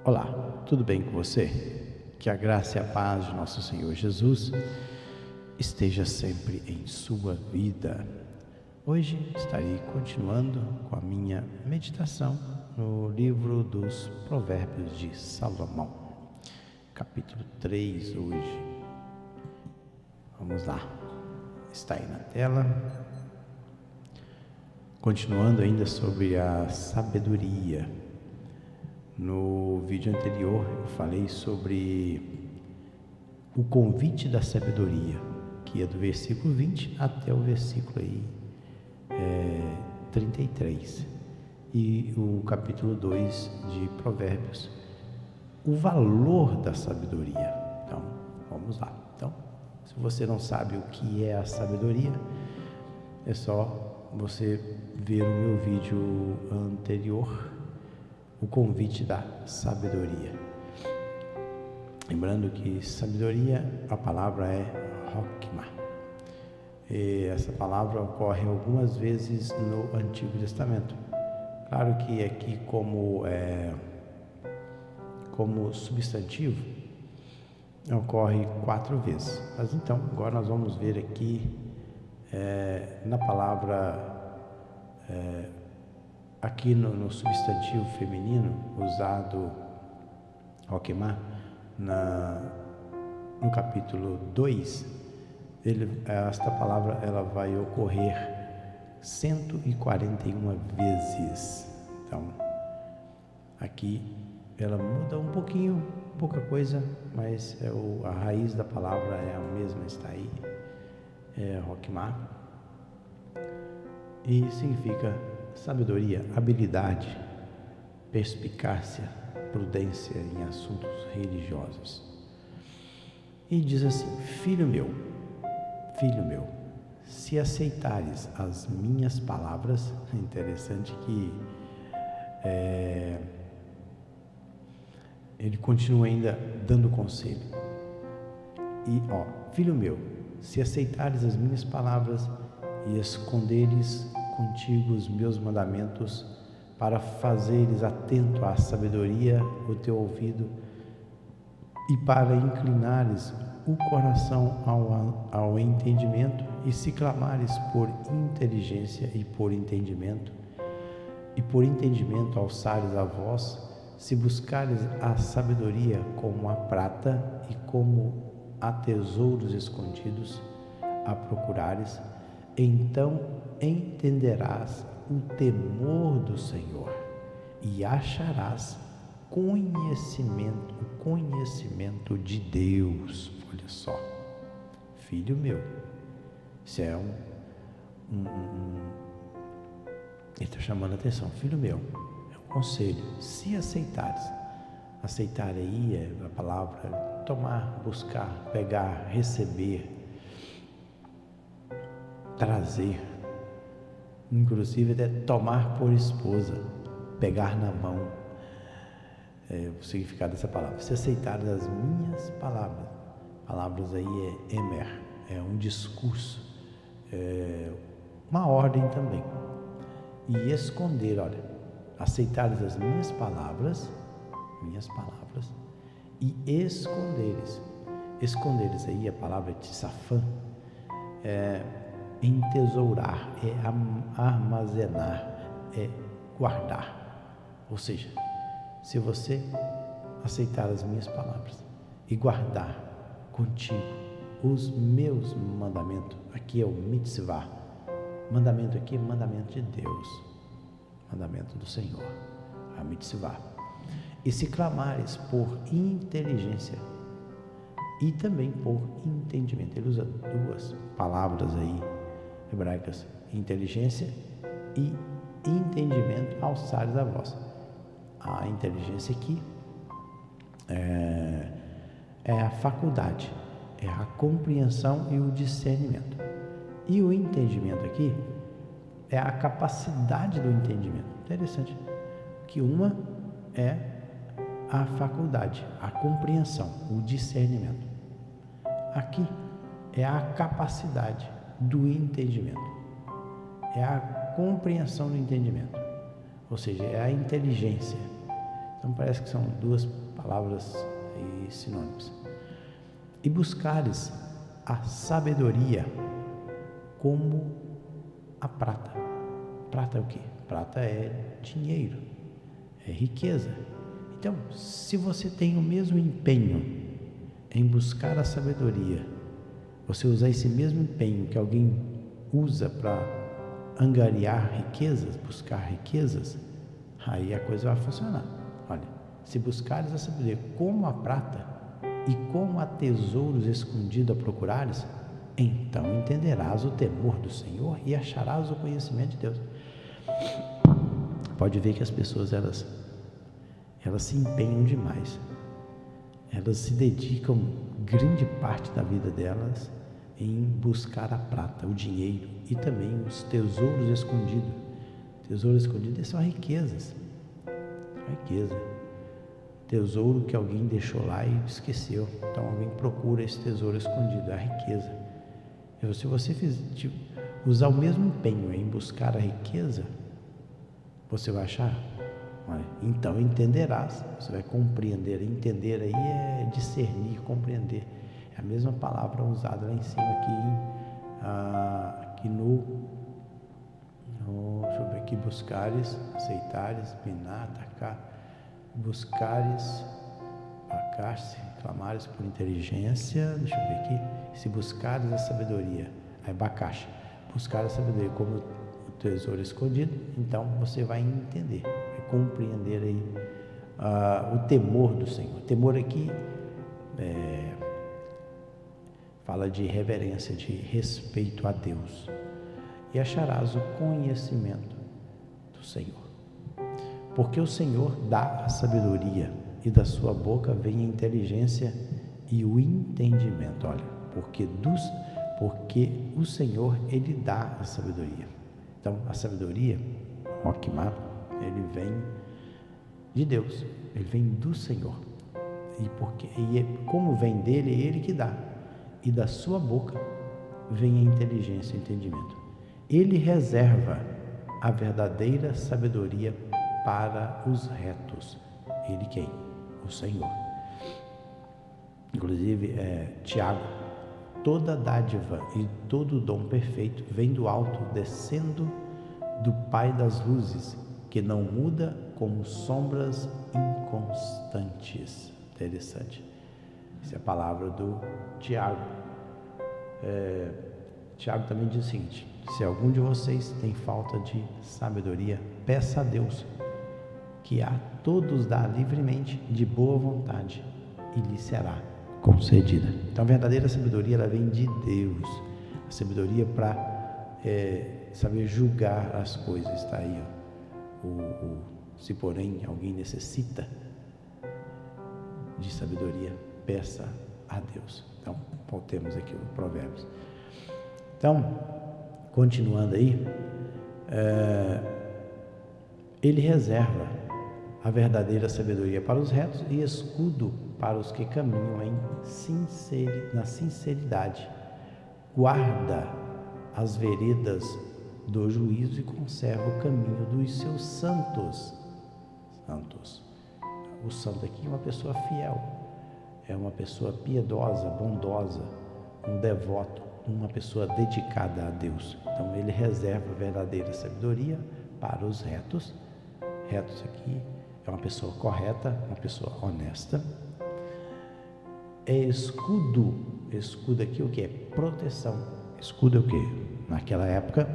Olá, tudo bem com você? Que a graça e a paz de nosso Senhor Jesus esteja sempre em sua vida. Hoje estarei continuando com a minha meditação no livro dos Provérbios de Salomão, capítulo 3 hoje. Vamos lá, está aí na tela. Continuando ainda sobre a sabedoria. No vídeo anterior eu falei sobre o convite da sabedoria, que é do versículo 20 até o versículo 33. E o capítulo 2 de Provérbios, o valor da sabedoria. Então, vamos lá. Então, se você não sabe o que é a sabedoria, é só você ver o meu vídeo anterior, o convite da sabedoria. Lembrando que sabedoria, a palavra é Hokmah. E essa palavra ocorre algumas vezes no Antigo Testamento. Claro que aqui como substantivo ocorre 4 vezes. Mas então, agora nós vamos ver aqui na palavra aqui no substantivo feminino usado Hokmah no capítulo 2, esta palavra ela vai ocorrer 141 vezes. Então, aqui ela muda um pouquinho, pouca coisa, mas a raiz da palavra é a mesma, está aí, Hokmah, e significa sabedoria, habilidade, perspicácia, prudência em assuntos religiosos. E diz assim: filho meu, se aceitares as minhas palavras. É interessante que ele continua ainda dando conselho. E filho meu, se aceitares as minhas palavras e esconderes contigo os meus mandamentos, para fazeres atento à sabedoria o teu ouvido e para inclinares o coração ao entendimento, e se clamares por inteligência e por entendimento alçares a voz, se buscares a sabedoria como a prata e como a tesouros escondidos a procurares, então entenderás o temor do Senhor e acharás o conhecimento de Deus. Olha só, filho meu, isso é ele está chamando a atenção. Filho meu, é um conselho. Se aceitares, aceitar aí é a palavra tomar, buscar, pegar, receber, trazer, inclusive até tomar por esposa, pegar na mão. O significado dessa palavra: se aceitar as minhas palavras aí é emer, é um discurso, uma ordem também. E esconder, olha, aceitar as minhas palavras e esconderes aí, a palavra tsafã, entesourar, é armazenar, é guardar. Ou seja, se você aceitar as minhas palavras e guardar contigo os meus mandamentos, aqui é o mitzvah, mandamento aqui é mandamento de Deus, mandamento do Senhor, a mitzvah, e se clamares por inteligência e também por entendimento. Ele usa 2 palavras aí hebraicas: inteligência e entendimento alçares a voz. A inteligência aqui é a faculdade, é a compreensão e o discernimento. E o entendimento aqui é a capacidade do entendimento. Interessante que uma é a faculdade, a compreensão, o discernimento. Aqui é a capacidade do entendimento, é a compreensão do entendimento, ou seja, é a inteligência. Então, Então parece que são duas palavras aí sinônimas. E buscares a sabedoria como a prata. Prata é o quê? Prata é dinheiro, é riqueza. Então, se você tem o mesmo empenho em buscar a sabedoria, você usar esse mesmo empenho que alguém usa para angariar riquezas, buscar riquezas, aí a coisa vai funcionar. Olha, se buscares a sabedoria como a prata e como a tesouros escondidos a procurares, então entenderás o temor do Senhor e acharás o conhecimento de Deus. Pode ver que as pessoas elas se empenham demais. Elas se dedicam grande parte da vida delas em buscar a prata, o dinheiro e também os tesouros escondidos. Tesouros escondidos são riquezas. Riqueza. Tesouro que alguém deixou lá e esqueceu. Então alguém procura esse tesouro escondido, é a riqueza. E se você usar o mesmo empenho em buscar a riqueza, você vai achar? Então entenderás, você vai compreender. Entender aí é discernir, compreender. É a mesma palavra usada lá em cima aqui no deixa eu ver aqui, buscares, aceitares, minar, atacar, buscares, acaste, clamares por inteligência, deixa eu ver aqui, se buscares a sabedoria, aí bacaxa, buscar a sabedoria como o tesouro escondido, então você vai entender, vai compreender aí o temor do Senhor. Temor aqui fala de reverência, de respeito a Deus. E acharás o conhecimento do Senhor. Porque o Senhor dá a sabedoria, e da sua boca vem a inteligência e o entendimento. Olha, porque o Senhor, Ele dá a sabedoria. Então, a sabedoria, ele vem de Deus, ele vem do Senhor. E como vem dele, é ele que dá. E da sua boca vem a inteligência e o entendimento. Ele reserva a verdadeira sabedoria para os retos. Ele quem? O Senhor. Inclusive, Tiago, toda dádiva e todo dom perfeito vem do alto, descendo do Pai das luzes, que não muda como sombras inconstantes. Interessante. Essa é a palavra do Tiago. Tiago também diz o seguinte: se algum de vocês tem falta de sabedoria, peça a Deus, que a todos dá livremente, de boa vontade, e lhe será concedida. Então a verdadeira sabedoria, ela vem de Deus. A sabedoria para saber julgar as coisas. Está aí, se porém alguém necessita de sabedoria, peça a Deus. Então voltemos aqui o Provérbios. Então, continuando aí, ele reserva a verdadeira sabedoria para os retos e escudo para os que caminham na sinceridade. Guarda as veredas do juízo e conserva o caminho dos seus santos. O santo aqui é uma pessoa fiel, é uma pessoa piedosa, bondosa, um devoto, uma pessoa dedicada a Deus. Então ele reserva a verdadeira sabedoria para os retos. Retos aqui é uma pessoa correta, uma pessoa honesta. É escudo aqui o que? É proteção. Escudo é o que? Naquela época,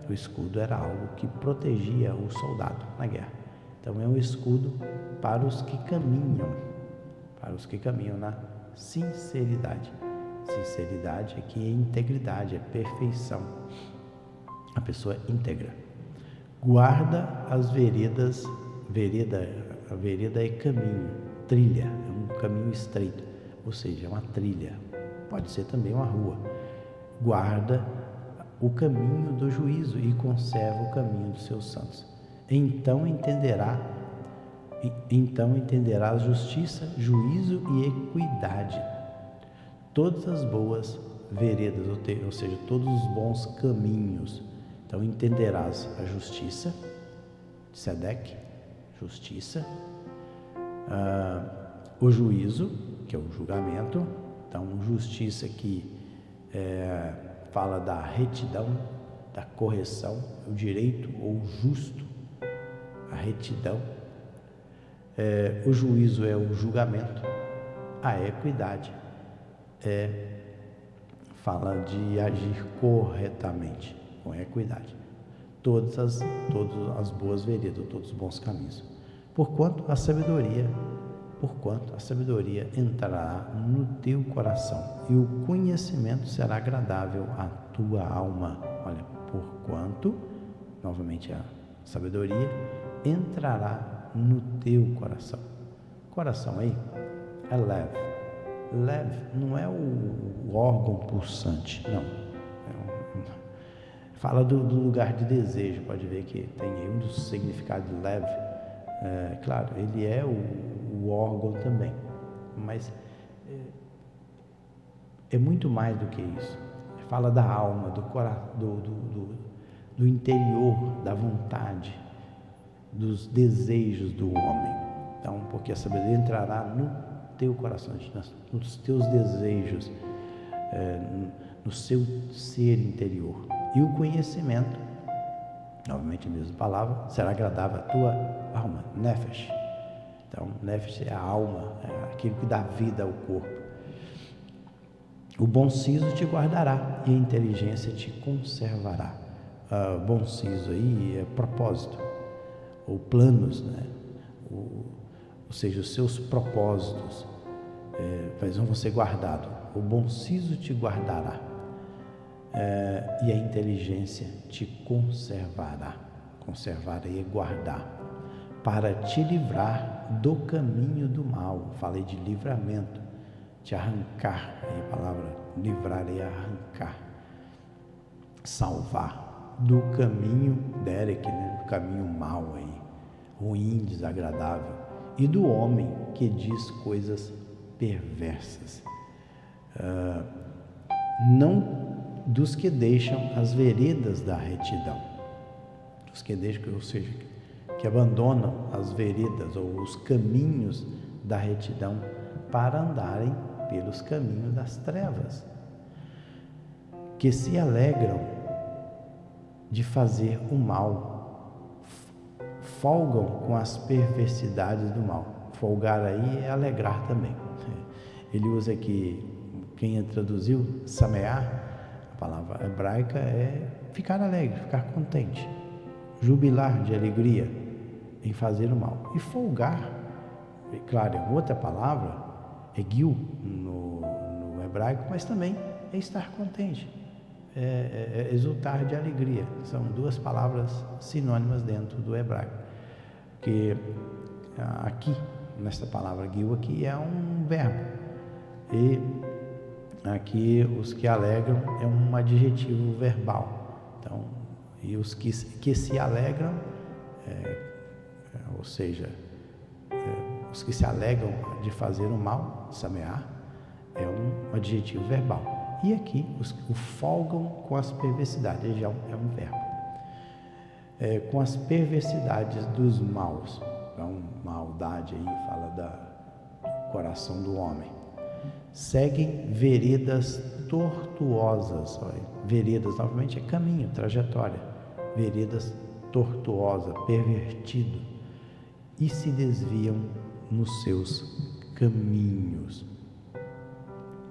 o escudo era algo que protegia o soldado na guerra. Então é um escudo para os que caminham na sinceridade. Sinceridade aqui é integridade, é perfeição. A pessoa íntegra. Guarda as veredas. A vereda é caminho, trilha, é um caminho estreito, ou seja, é uma trilha, pode ser também uma rua. Guarda o caminho do juízo e conserva o caminho dos seus santos. Então entenderás justiça, juízo e equidade, todas as boas veredas, ou seja, todos os bons caminhos. Então entenderás a justiça, Sedeque, justiça, O juízo, que é o julgamento. Então, justiça aqui fala da retidão, da correção, o direito ou justo, a retidão. O juízo é o julgamento. A equidade fala de agir corretamente, com equidade. Todas as boas veredas, todos os bons caminhos. Porquanto a sabedoria entrará no teu coração e o conhecimento será agradável à tua alma. Olha, porquanto, novamente a sabedoria entrará no teu coração. Coração aí é leve. Leve não é o órgão pulsante, não. Fala do lugar de desejo. Pode ver que tem aí um dos significados de leve. Claro, ele é o órgão também, mas é muito mais do que isso. Fala da alma, do coração, do interior, da vontade, dos desejos do homem. Então, porque a sabedoria entrará no teu coração, nos teus desejos, no seu ser interior. E o conhecimento, novamente a mesma palavra, será agradável à tua alma, nefesh. Então, nefesh é a alma, é aquilo que dá vida ao corpo. O bom siso te guardará e a inteligência te conservará. Bom siso aí é propósito, ou planos, né? Ou seja, os seus propósitos vão ser guardados. O bom siso te guardará. E a inteligência te conservará. Conservar aí é guardar, para te livrar do caminho do mal. Falei de livramento, te arrancar. Aí a palavra livrar é arrancar, salvar do caminho Derek, né? Do caminho mau aí, ruim, desagradável, e do homem que diz coisas perversas. Não dos que deixam as veredas da retidão, dos que deixam, ou seja, que abandonam as veredas ou os caminhos da retidão para andarem pelos caminhos das trevas, que se alegram de fazer o mal, folgam com as perversidades do mal. Folgar aí é alegrar também. Ele usa aqui, quem traduziu, samear, a palavra hebraica é ficar alegre, ficar contente, jubilar de alegria em fazer o mal. E folgar, claro, é outra palavra, é gil no hebraico, mas também é estar contente, é exultar de alegria. São duas palavras sinônimas dentro do hebraico, que aqui, nesta palavra gil aqui, é um verbo, e aqui os que alegram é um adjetivo verbal. Então, e os que se alegram, ou seja, os que se alegram de fazer o mal, samear, é um adjetivo verbal. E aqui o folgam com as perversidades, já é um verbo. Com as perversidades dos maus. Então, maldade aí fala do coração do homem. Seguem veredas tortuosas. Olha, veredas novamente é caminho, trajetória. Veredas tortuosa, pervertido, e se desviam nos seus caminhos,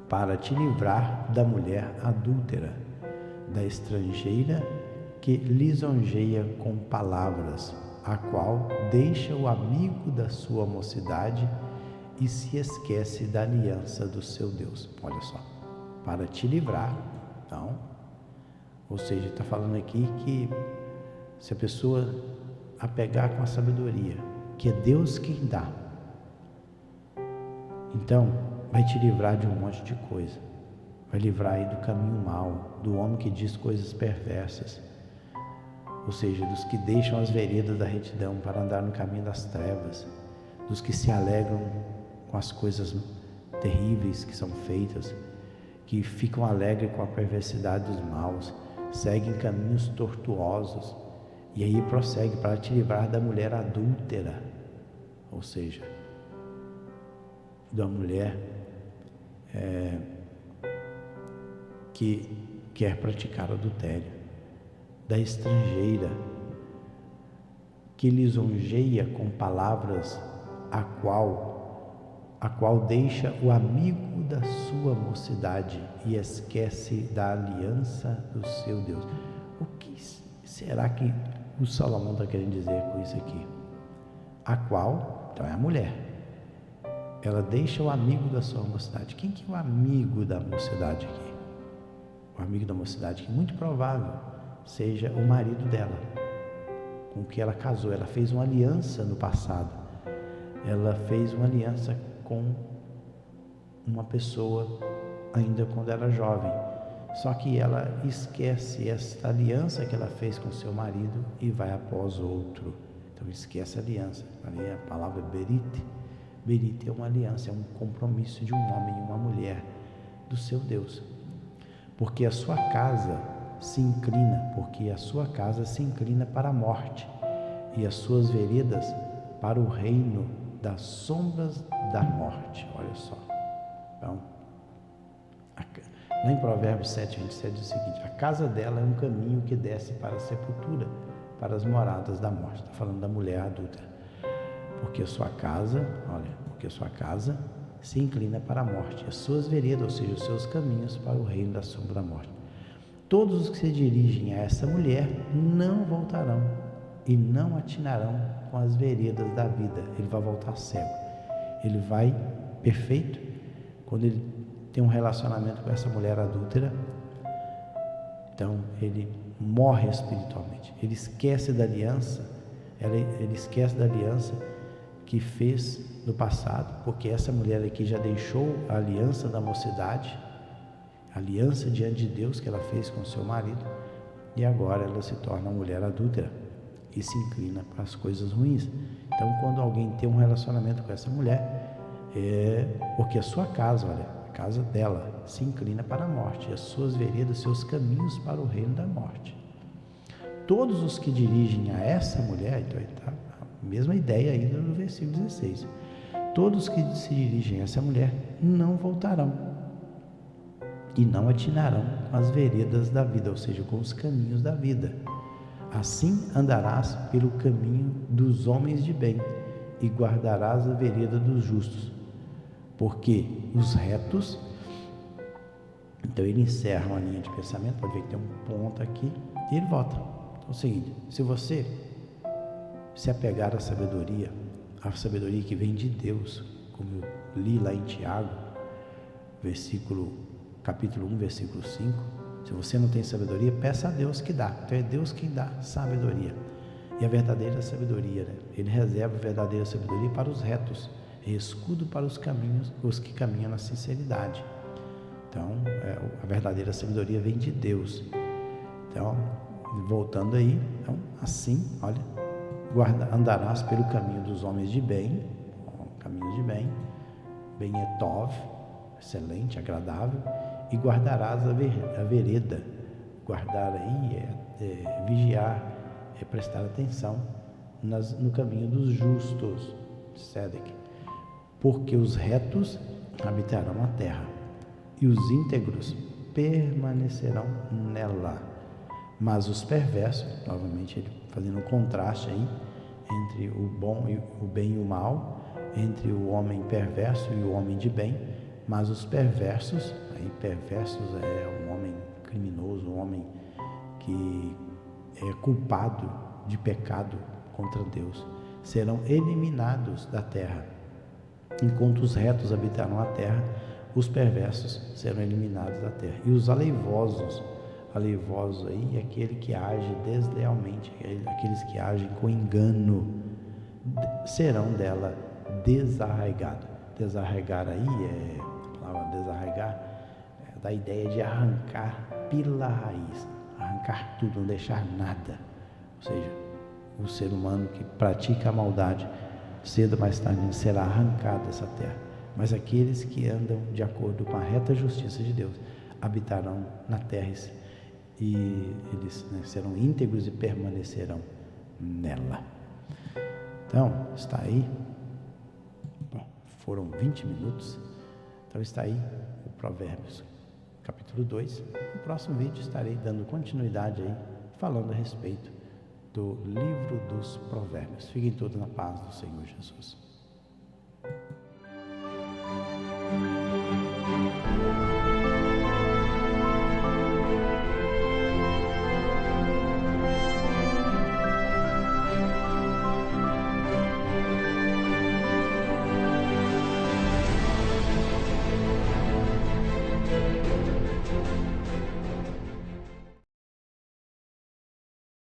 para te livrar da mulher adúltera, da estrangeira que lisonjeia com palavras, a qual deixa o amigo da sua mocidade e se esquece da aliança do seu Deus. Olha só, para te livrar, então, ou seja, está falando aqui que se a pessoa apegar com a sabedoria, que é Deus quem dá, então vai te livrar de um monte de coisa, vai livrar aí do caminho mau, do homem que diz coisas perversas, ou seja, dos que deixam as veredas da retidão para andar no caminho das trevas, dos que se alegram com as coisas terríveis que são feitas, que ficam alegres com a perversidade dos maus, seguem caminhos tortuosos, e aí prossegue para te livrar da mulher adúltera, ou seja, da mulher que quer praticar adultério, da estrangeira que lisonjeia com palavras a qual deixa o amigo da sua mocidade e esquece da aliança do seu Deus. O que será que o Salomão está querendo dizer com isso aqui? A qual, então é a mulher, ela deixa o amigo da sua mocidade. Quem que é o amigo da mocidade aqui? O amigo da mocidade, que é muito provável seja o marido dela, com que ela casou. Ela fez uma aliança no passado, ela fez uma aliança com uma pessoa ainda quando era jovem, só que ela esquece esta aliança que ela fez com seu marido e vai após outro. Então esquece a aliança. Ali a palavra berite. Berite é uma aliança, é um compromisso de um homem e uma mulher do seu Deus. Porque a sua casa se inclina para a morte, e as suas veredas para o reino das sombras da morte. Olha só. Então, lá em Provérbios 7:27 diz o seguinte: a casa dela é um caminho que desce para a sepultura, para as moradas da morte. Está falando da mulher adúltera. Porque a sua casa se inclina para a morte, as suas veredas, ou seja, os seus caminhos, para o reino da sombra da morte. Todos os que se dirigem a essa mulher não voltarão e não atinarão com as veredas da vida. Ele vai voltar cego. Ele vai perfeito quando ele tem um relacionamento com essa mulher adúltera. Então ele morre espiritualmente. Ele esquece da aliança. Ele esquece da aliança que fez no passado, porque essa mulher aqui já deixou a aliança da mocidade, a aliança diante de Deus que ela fez com seu marido, e agora ela se torna uma mulher adúltera e se inclina para as coisas ruins. Então, quando alguém tem um relacionamento com essa mulher, porque a sua casa, olha, a casa dela se inclina para a morte, e as suas veredas, seus caminhos para o reino da morte. Todos os que dirigem a essa mulher, então está a mesma ideia ainda no versículo 16, todos que se dirigem a essa mulher não voltarão e não atinarão com as veredas da vida, ou seja, com os caminhos da vida. Assim andarás pelo caminho dos homens de bem e guardarás a vereda dos justos, porque os retos... Então ele encerra uma linha de pensamento, pode ver que tem um ponto aqui, e ele volta. Então é o seguinte: se você se apegar à sabedoria que vem de Deus, como eu li lá em Tiago, capítulo 1, versículo 5, se você não tem sabedoria, peça a Deus que dá. Então é Deus quem dá sabedoria, e a verdadeira sabedoria, né? Ele reserva a verdadeira sabedoria para os retos, é escudo para os que caminham na sinceridade. Então a verdadeira sabedoria vem de Deus. Então, voltando aí, então, assim, olha, andarás pelo caminho dos homens de bem, caminhos de bem, bem é tov, excelente, agradável, e guardarás a vereda. Guardar aí é vigiar, é prestar atenção no caminho dos justos, Sedec, porque os retos habitarão a terra e os íntegros permanecerão nela, mas os perversos, novamente ele fazendo um contraste aí entre o bom e o bem e o mal, entre o homem perverso e o homem de bem, mas os perversos, aí perversos é um homem criminoso, um homem que é culpado de pecado contra Deus, serão eliminados da terra, enquanto os retos habitarão a terra, os perversos serão eliminados da terra. E os aleivosos aí é aquele que age deslealmente, aqueles que agem com engano, serão dela desarraigados. Desarraigar aí a palavra desarraigar dá ideia de arrancar pela raiz, arrancar tudo, não deixar nada. Ou seja, o ser humano que pratica a maldade, cedo ou mais tarde será arrancado dessa terra. Mas aqueles que andam de acordo com a reta justiça de Deus habitarão na terra, e eles serão íntegros e permanecerão nela. Então, está aí. Bom, foram 20 minutos. Então está aí o Provérbios, capítulo 2. No próximo vídeo estarei dando continuidade aí, falando a respeito do livro dos Provérbios. Fiquem todos na paz do Senhor Jesus.